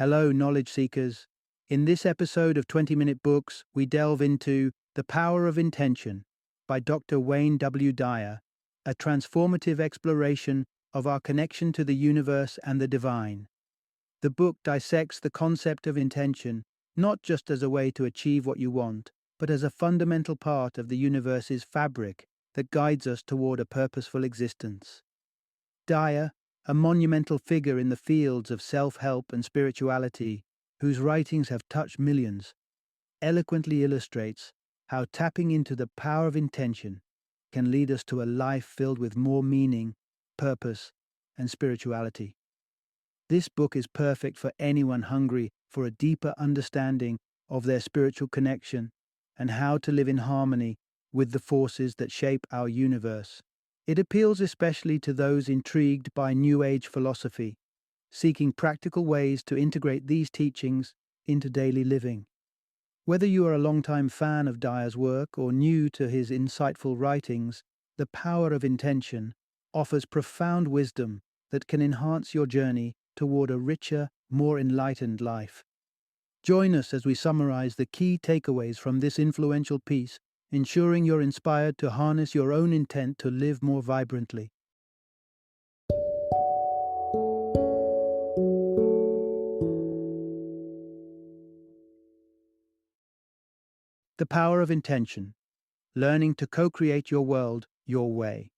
Hello, knowledge seekers. In this episode of 20-Minute Books, we delve into The Power of Intention by Dr. Wayne W. Dyer, a transformative exploration of our connection to the universe and the divine. The book dissects the concept of intention not just as a way to achieve what you want, but as a fundamental part of the universe's fabric that guides us toward a purposeful existence. Dyer, a monumental figure in the fields of self-help and spirituality, whose writings have touched millions, eloquently illustrates how tapping into the power of intention can lead us to a life filled with more meaning, purpose, and spirituality. This book is perfect for anyone hungry for a deeper understanding of their spiritual connection and how to live in harmony with the forces that shape our universe. It appeals especially to those intrigued by New Age philosophy, seeking practical ways to integrate these teachings into daily living. Whether you are a longtime fan of Dyer's work or new to his insightful writings, The Power of Intention offers profound wisdom that can enhance your journey toward a richer, more enlightened life. Join us as we summarize the key takeaways from this influential piece, ensuring you're inspired to harness your own intent to live more vibrantly. The Power of Intention: Learning to Co-Create Your World Your Way.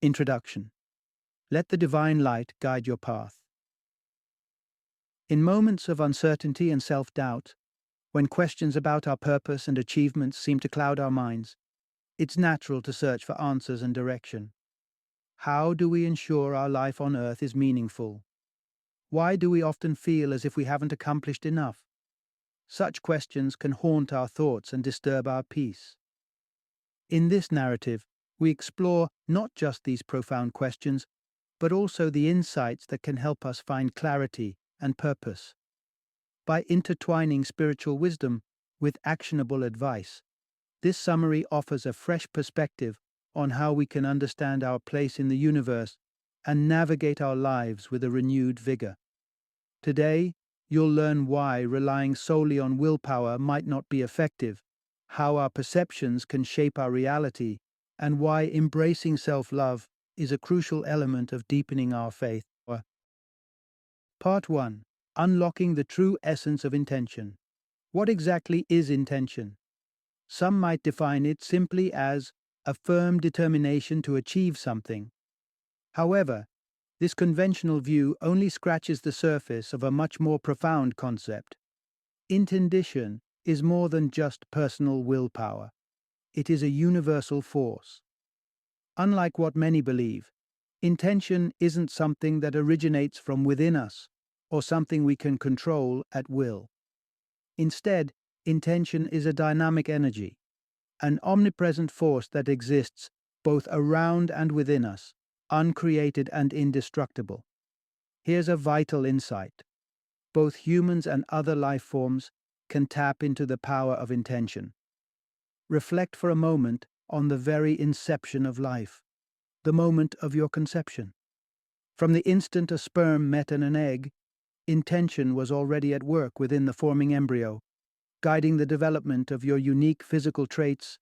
Introduction. Let the divine light guide your path. In moments of uncertainty and self-doubt, when questions about our purpose and achievements seem to cloud our minds, it's natural to search for answers and direction. How do we ensure our life on earth is meaningful? Why do we often feel as if we haven't accomplished enough? Such questions can haunt our thoughts and disturb our peace. In this narrative, we explore not just these profound questions, but also the insights that can help us find clarity and purpose. By intertwining spiritual wisdom with actionable advice, this summary offers a fresh perspective on how we can understand our place in the universe and navigate our lives with a renewed vigor. Today, you'll learn why relying solely on willpower might not be effective, how our perceptions can shape our reality, and why embracing self-love is a crucial element of deepening our faith. Part 1. Unlocking the true essence of intention. What exactly is intention? Some might define it simply as a firm determination to achieve something. However, this conventional view only scratches the surface of a much more profound concept. Intention is more than just personal willpower. It is a universal force. Unlike what many believe, intention isn't something that originates from within us or something we can control at will. Instead, intention is a dynamic energy, an omnipresent force that exists both around and within us, uncreated and indestructible. Here's a vital insight. Both humans and other life forms can tap into the power of intention. Reflect for a moment on the very inception of life, the moment of your conception. From the instant a sperm met an egg, intention was already at work within the forming embryo, guiding the development of your unique physical traits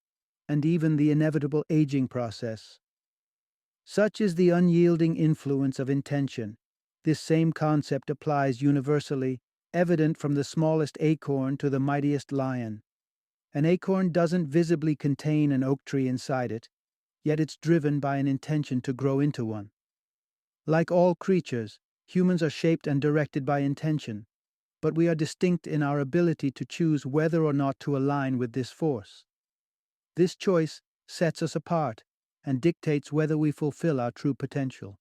and even the inevitable aging process. Such is the unyielding influence of intention. This same concept applies universally, evident from the smallest acorn to the mightiest lion. An acorn doesn't visibly contain an oak tree inside it, yet it's driven by an intention to grow into one. Like all creatures, humans are shaped and directed by intention, but we are distinct in our ability to choose whether or not to align with this force. This choice sets us apart and dictates whether we fulfill our true potential.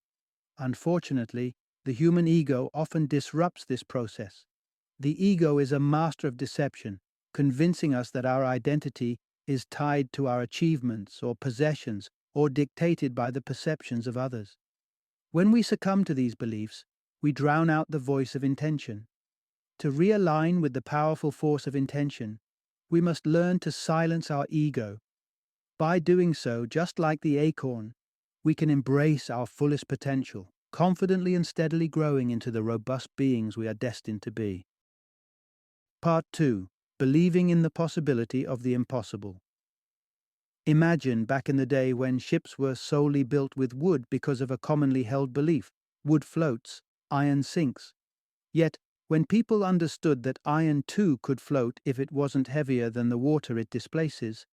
Unfortunately, the human ego often disrupts this process. The ego is a master of deception, convincing us that our identity is tied to our achievements or possessions or dictated by the perceptions of others. When we succumb to these beliefs, we drown out the voice of intention. To realign with the powerful force of intention, we must learn to silence our ego. By doing so, just like the acorn, we can embrace our fullest potential, confidently and steadily growing into the robust beings we are destined to be. Part 2. Believing in the possibility of the impossible. Imagine back in the day when ships were solely built with wood because of a commonly held belief: wood floats, iron sinks. Yet, when people understood that iron too could float if it wasn't heavier than the water it displaces,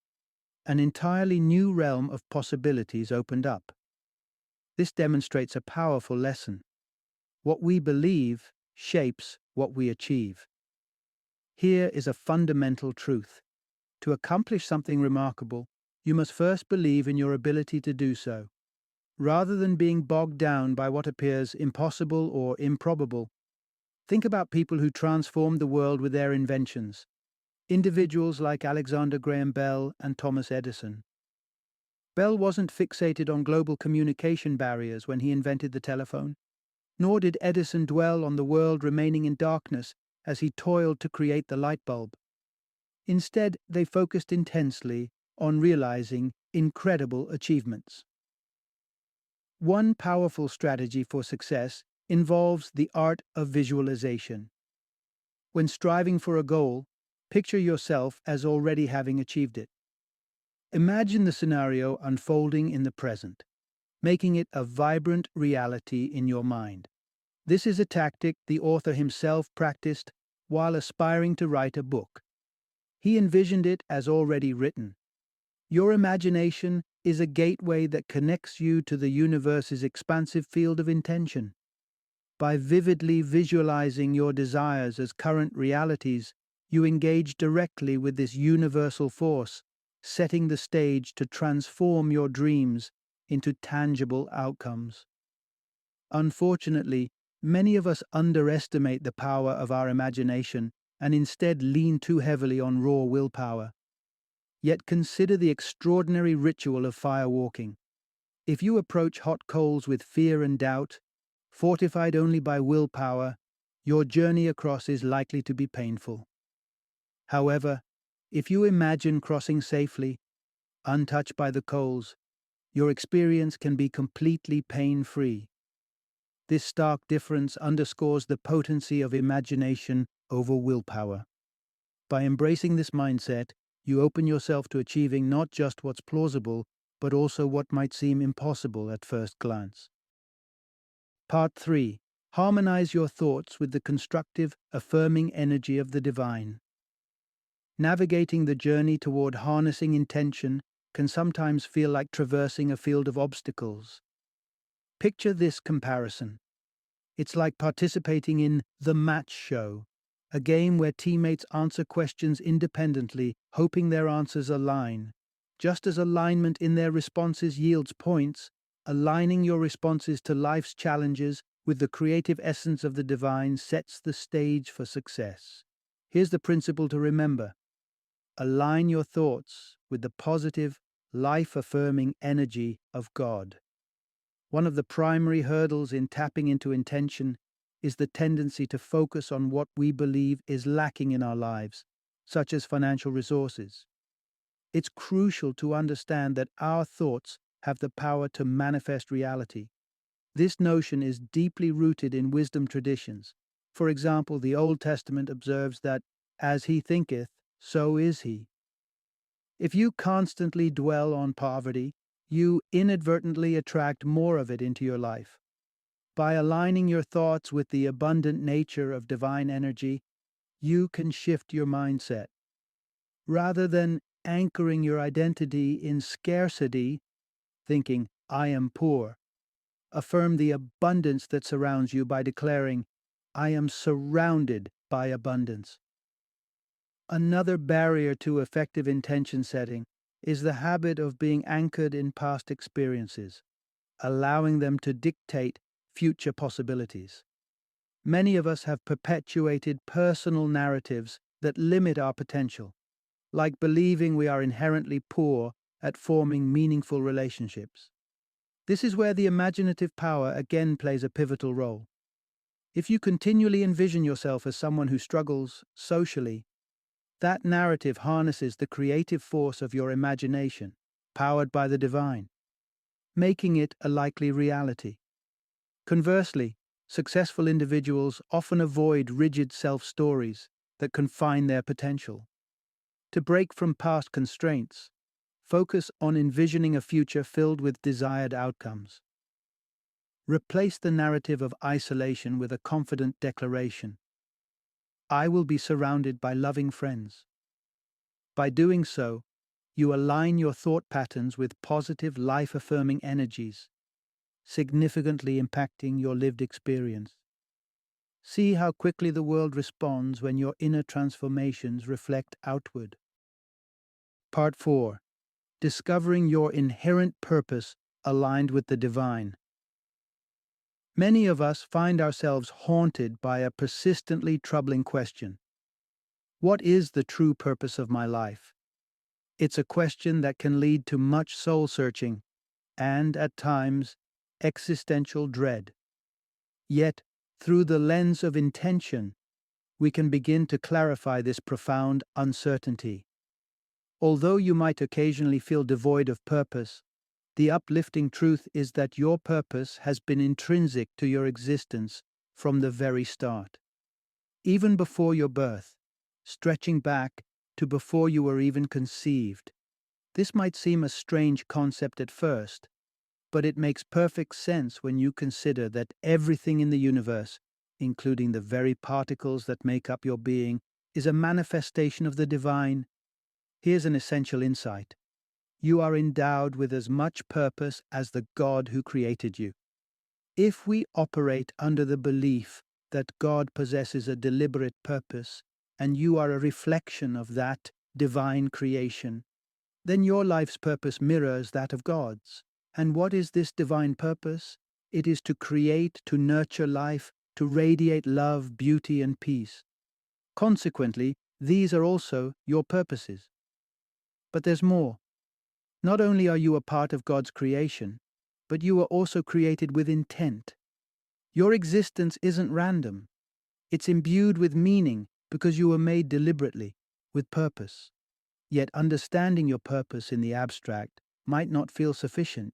an entirely new realm of possibilities opened up. This demonstrates a powerful lesson. What we believe shapes what we achieve. Here is a fundamental truth. To accomplish something remarkable, you must first believe in your ability to do so. Rather than being bogged down by what appears impossible or improbable, think about people who transformed the world with their inventions. Individuals like Alexander Graham Bell and Thomas Edison. Bell wasn't fixated on global communication barriers when he invented the telephone, nor did Edison dwell on the world remaining in darkness as he toiled to create the light bulb. Instead, they focused intensely on realizing incredible achievements. One powerful strategy for success involves the art of visualization. When striving for a goal, picture yourself as already having achieved it. Imagine the scenario unfolding in the present, making it a vibrant reality in your mind. This is a tactic the author himself practiced while aspiring to write a book. He envisioned it as already written. Your imagination is a gateway that connects you to the universe's expansive field of intention. By vividly visualizing your desires as current realities, you engage directly with this universal force, setting the stage to transform your dreams into tangible outcomes. Unfortunately, many of us underestimate the power of our imagination and instead lean too heavily on raw willpower. Yet consider the extraordinary ritual of firewalking. If you approach hot coals with fear and doubt, fortified only by willpower, your journey across is likely to be painful. However, if you imagine crossing safely, untouched by the coals, your experience can be completely pain-free. This stark difference underscores the potency of imagination over willpower. By embracing this mindset, you open yourself to achieving not just what's plausible, but also what might seem impossible at first glance. Part 3. Harmonize your thoughts with the constructive, affirming energy of the divine. Navigating the journey toward harnessing intention can sometimes feel like traversing a field of obstacles. Picture this comparison. It's like participating in the match show, a game where teammates answer questions independently, hoping their answers align. Just as alignment in their responses yields points, aligning your responses to life's challenges with the creative essence of the divine sets the stage for success. Here's the principle to remember. Align your thoughts with the positive, life-affirming energy of God. One of the primary hurdles in tapping into intention is the tendency to focus on what we believe is lacking in our lives, such as financial resources. It's crucial to understand that our thoughts have the power to manifest reality. This notion is deeply rooted in wisdom traditions. For example, the Old Testament observes that, as he thinketh, so is he. If you constantly dwell on poverty, you inadvertently attract more of it into your life. By aligning your thoughts with the abundant nature of divine energy, you can shift your mindset. Rather than anchoring your identity in scarcity, thinking, I am poor, affirm the abundance that surrounds you by declaring, I am surrounded by abundance. Another barrier to effective intention setting is the habit of being anchored in past experiences, allowing them to dictate future possibilities. Many of us have perpetuated personal narratives that limit our potential, like believing we are inherently poor at forming meaningful relationships. This is where the imaginative power again plays a pivotal role. If you continually envision yourself as someone who struggles socially, that narrative harnesses the creative force of your imagination, powered by the divine, making it a likely reality. Conversely, successful individuals often avoid rigid self-stories that confine their potential. To break from past constraints, focus on envisioning a future filled with desired outcomes. Replace the narrative of isolation with a confident declaration: I will be surrounded by loving friends. By doing so, you align your thought patterns with positive, life-affirming energies, significantly impacting your lived experience. See how quickly the world responds when your inner transformations reflect outward. Part 4. Discovering your inherent purpose aligned with the divine. Many of us find ourselves haunted by a persistently troubling question: what is the true purpose of my life? It's a question that can lead to much soul searching and, at times, existential dread. Yet, through the lens of intention, we can begin to clarify this profound uncertainty. Although you might occasionally feel devoid of purpose, the uplifting truth is that your purpose has been intrinsic to your existence from the very start. Even before your birth, stretching back to before you were even conceived. This might seem a strange concept at first, but it makes perfect sense when you consider that everything in the universe, including the very particles that make up your being, is a manifestation of the divine. Here's an essential insight: you are endowed with as much purpose as the God who created you. If we operate under the belief that God possesses a deliberate purpose, and you are a reflection of that divine creation, then your life's purpose mirrors that of God's. And what is this divine purpose? It is to create, to nurture life, to radiate love, beauty, and peace. Consequently, these are also your purposes. But there's more. Not only are you a part of God's creation, but you are also created with intent. Your existence isn't random. It's imbued with meaning because you were made deliberately, with purpose. Yet understanding your purpose in the abstract might not feel sufficient.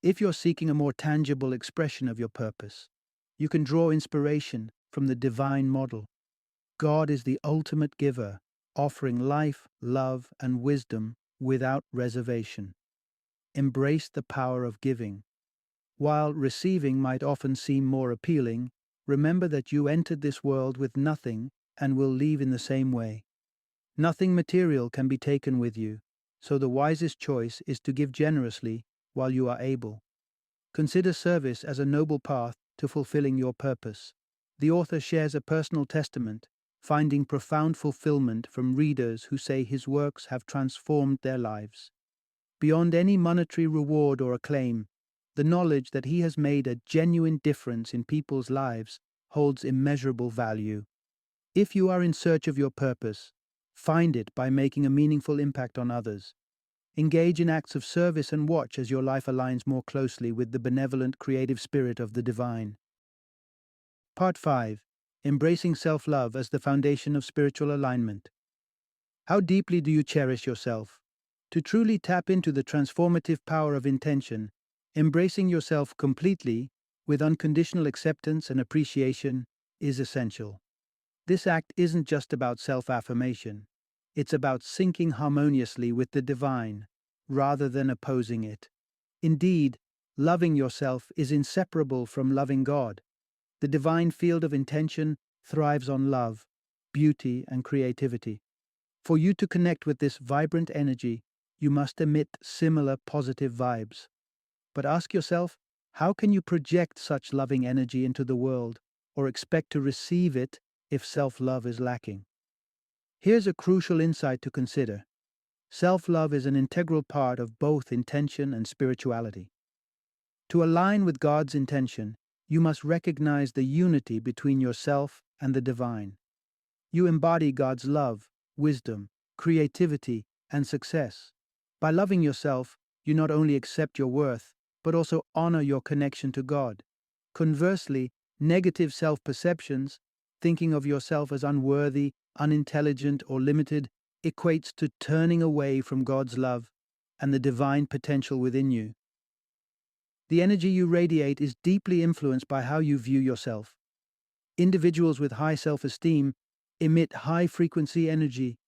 If you're seeking a more tangible expression of your purpose, you can draw inspiration from the divine model. God is the ultimate giver, offering life, love, and wisdom without reservation. Embrace the power of giving. While receiving might often seem more appealing, remember that you entered this world with nothing and will leave in the same way. Nothing material can be taken with you, so the wisest choice is to give generously while you are able. Consider service as a noble path to fulfilling your purpose. The author shares a personal testament, finding profound fulfillment from readers who say his works have transformed their lives. Beyond any monetary reward or acclaim, the knowledge that he has made a genuine difference in people's lives holds immeasurable value. If you are in search of your purpose, find it by making a meaningful impact on others. Engage in acts of service and watch as your life aligns more closely with the benevolent, creative spirit of the divine. Part 5. Embracing self-love as the foundation of spiritual alignment. How deeply do you cherish yourself? To truly tap into the transformative power of intention, embracing yourself completely, with unconditional acceptance and appreciation, is essential. This act isn't just about self-affirmation. It's about syncing harmoniously with the divine, rather than opposing it. Indeed, loving yourself is inseparable from loving God. The divine field of intention thrives on love, beauty, and creativity. For you to connect with this vibrant energy, you must emit similar positive vibes. But ask yourself, how can you project such loving energy into the world, or expect to receive it if self-love is lacking? Here's a crucial insight to consider. Self-love is an integral part of both intention and spirituality. To align with God's intention, you must recognize the unity between yourself and the divine. You embody God's love, wisdom, creativity, and success. By loving yourself, you not only accept your worth, but also honor your connection to God. Conversely, negative self-perceptions, thinking of yourself as unworthy, unintelligent, or limited, equates to turning away from God's love and the divine potential within you. The energy you radiate is deeply influenced by how you view yourself. Individuals with high self-esteem emit high-frequency energy,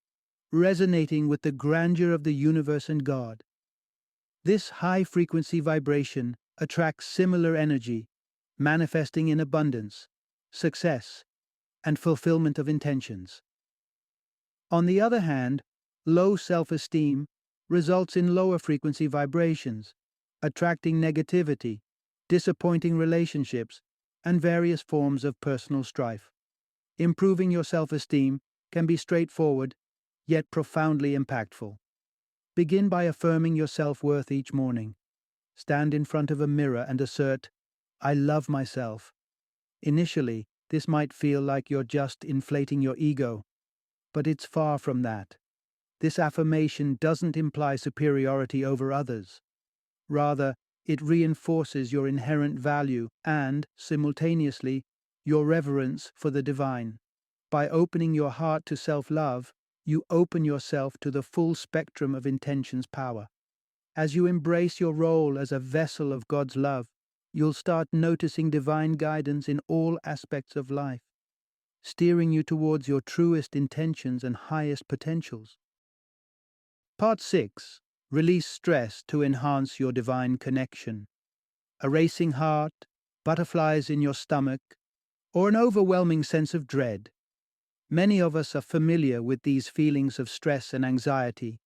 resonating with the grandeur of the universe and God. This high-frequency vibration attracts similar energy, manifesting in abundance, success, and fulfillment of intentions. On the other hand, low self-esteem results in lower frequency vibrations, attracting negativity, disappointing relationships, and various forms of personal strife. Improving your self-esteem can be straightforward, yet profoundly impactful. Begin by affirming your self-worth each morning. Stand in front of a mirror and assert, "I love myself." Initially, this might feel like you're just inflating your ego, but it's far from that. This affirmation doesn't imply superiority over others. Rather, it reinforces your inherent value and, simultaneously, your reverence for the divine. By opening your heart to self-love, you open yourself to the full spectrum of intention's power. As you embrace your role as a vessel of God's love, you'll start noticing divine guidance in all aspects of life, steering you towards your truest intentions and highest potentials. Part 6. Release stress to enhance your divine connection. A racing heart, butterflies in your stomach, or an overwhelming sense of dread. Many of us are familiar with these feelings of stress and anxiety.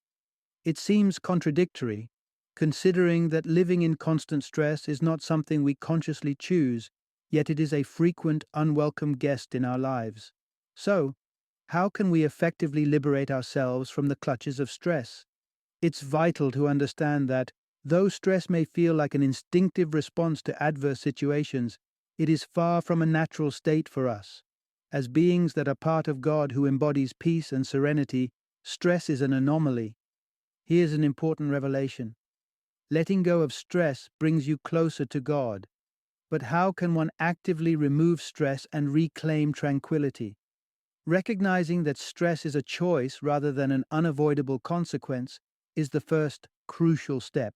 It seems contradictory, considering that living in constant stress is not something we consciously choose, yet it is a frequent, unwelcome guest in our lives. So, how can we effectively liberate ourselves from the clutches of stress? It's vital to understand that, though stress may feel like an instinctive response to adverse situations, it is far from a natural state for us. As beings that are part of God who embodies peace and serenity, stress is an anomaly. Here's an important revelation. Letting go of stress brings you closer to God. But how can one actively remove stress and reclaim tranquility? Recognizing that stress is a choice rather than an unavoidable consequence is the first crucial step.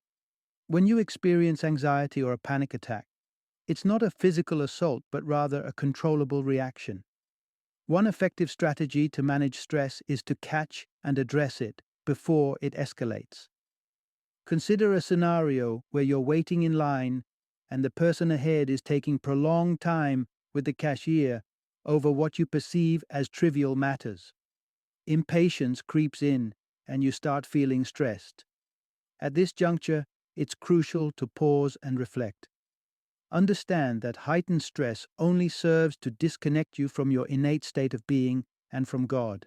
When you experience anxiety or a panic attack, it's not a physical assault but rather a controllable reaction. One effective strategy to manage stress is to catch and address it before it escalates. Consider a scenario where you're waiting in line and the person ahead is taking prolonged time with the cashier over what you perceive as trivial matters. Impatience creeps in and you start feeling stressed. At this juncture, it's crucial to pause and reflect. Understand that heightened stress only serves to disconnect you from your innate state of being and from God.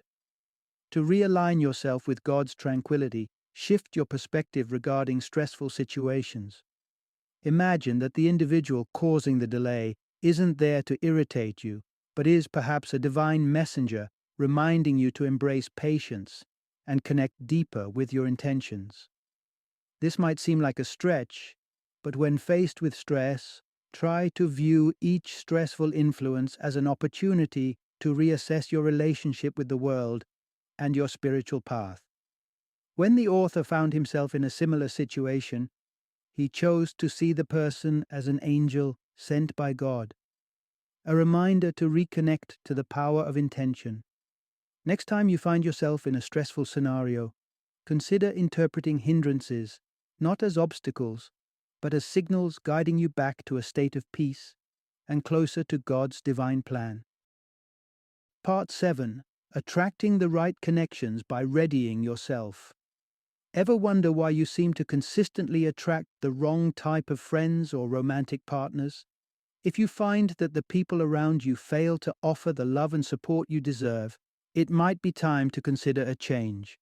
To realign yourself with God's tranquility, shift your perspective regarding stressful situations. Imagine that the individual causing the delay isn't there to irritate you, but is perhaps a divine messenger reminding you to embrace patience and connect deeper with your intentions. This might seem like a stretch, but when faced with stress, try to view each stressful influence as an opportunity to reassess your relationship with the world and your spiritual path. When the author found himself in a similar situation, he chose to see the person as an angel sent by God, a reminder to reconnect to the power of intention. Next time you find yourself in a stressful scenario, consider interpreting hindrances not as obstacles, but as signals guiding you back to a state of peace and closer to God's divine plan. Part 7. Attracting the right connections by readying yourself. Ever wonder why you seem to consistently attract the wrong type of friends or romantic partners? If you find that the people around you fail to offer the love and support you deserve, it might be time to consider a change.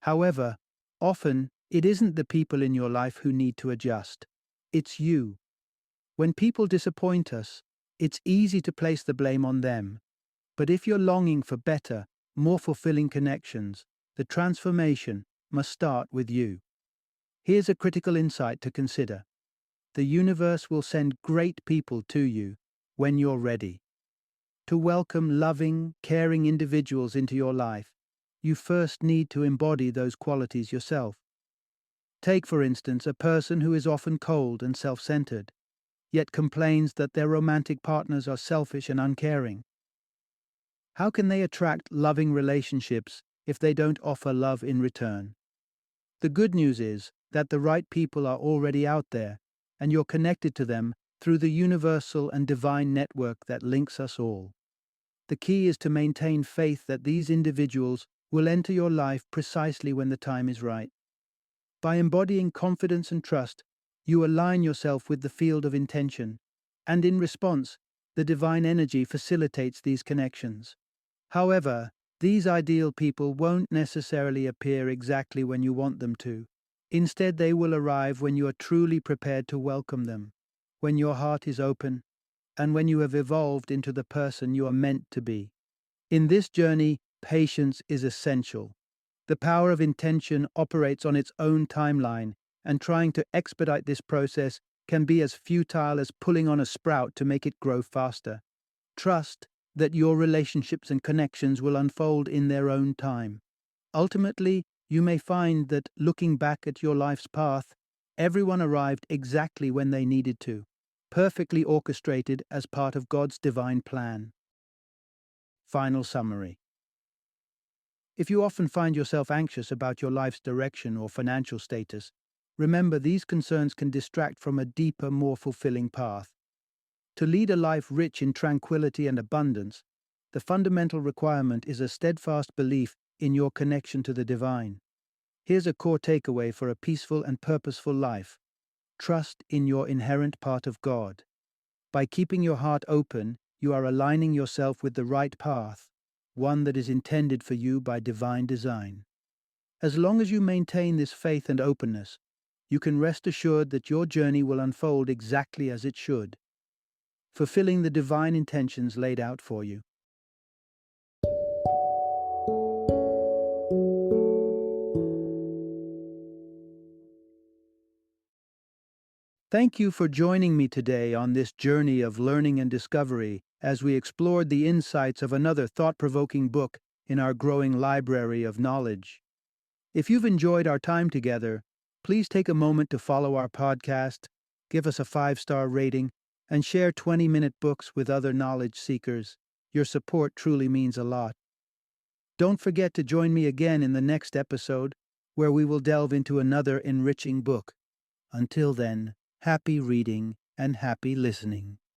However, often it isn't the people in your life who need to adjust. It's you. When people disappoint us, it's easy to place the blame on them. But if you're longing for better, more fulfilling connections, the transformation must start with you. Here's a critical insight to consider. The universe will send great people to you when you're ready. To welcome loving, caring individuals into your life, you first need to embody those qualities yourself. Take, for instance, a person who is often cold and self-centered, yet complains that their romantic partners are selfish and uncaring. How can they attract loving relationships if they don't offer love in return? The good news is that the right people are already out there, and you're connected to them through the universal and divine network that links us all. The key is to maintain faith that these individuals will enter your life precisely when the time is right. By embodying confidence and trust, you align yourself with the field of intention, and in response, the divine energy facilitates these connections. However, these ideal people won't necessarily appear exactly when you want them to. Instead, they will arrive when you are truly prepared to welcome them, when your heart is open, and when you have evolved into the person you are meant to be. In this journey, patience is essential. The power of intention operates on its own timeline, and trying to expedite this process can be as futile as pulling on a sprout to make it grow faster. Trust that your relationships and connections will unfold in their own time. Ultimately, you may find that looking back at your life's path, everyone arrived exactly when they needed to, perfectly orchestrated as part of God's divine plan. Final summary. If you often find yourself anxious about your life's direction or financial status, remember these concerns can distract from a deeper, more fulfilling path. To lead a life rich in tranquility and abundance, the fundamental requirement is a steadfast belief in your connection to the divine. Here's a core takeaway for a peaceful and purposeful life. Trust in your inherent part of God. By keeping your heart open, you are aligning yourself with the right path, one that is intended for you by divine design. As long as you maintain this faith and openness, you can rest assured that your journey will unfold exactly as it should, fulfilling the divine intentions laid out for you. Thank you for joining me today on this journey of learning and discovery as we explored the insights of another thought-provoking book in our growing library of knowledge. If you've enjoyed our time together, please take a moment to follow our podcast, give us a 5-star rating, and share 20-minute books with other knowledge seekers. Your support truly means a lot. Don't forget to join me again in the next episode, where we will delve into another enriching book. Until then, happy reading and happy listening.